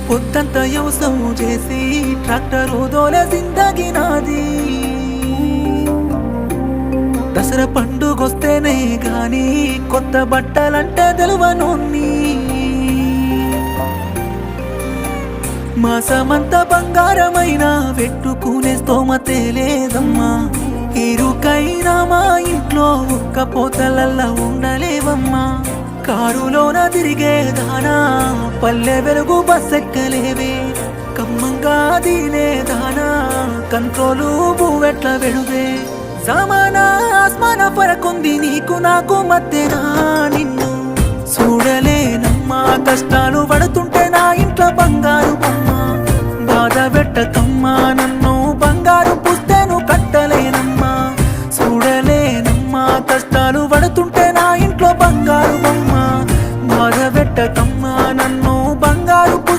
పొద్దంతా వ్యవసాయం చేసి ట్రాక్టర్ దోలే జిందగీ నాది. దసరా పండుగొస్తేనే గాని కొత్త బట్టలంటే తెలువనోన్ని. మాసమంతా బంగారమైన పెట్టుకునే స్తోమతే లేదమ్మా. ఇరుకైనా మా ఇంట్లో ఒక్క పోతలల్లా ఉండలేవమ్మా. కారులోన తిరిగేదానా పల్లె వెలుగు బస్సెక్కలేవే. కమ్మంగా దీనేదానా కంట్రోలు బువ్వెట్ల వెడువే. సమానా ఆస్మాన పరకుంది నీకు నాకు మధ్యనా. నిన్ను చూడలేనమ్మా కష్టాలు పడుతుంటే నా ఇంట్లో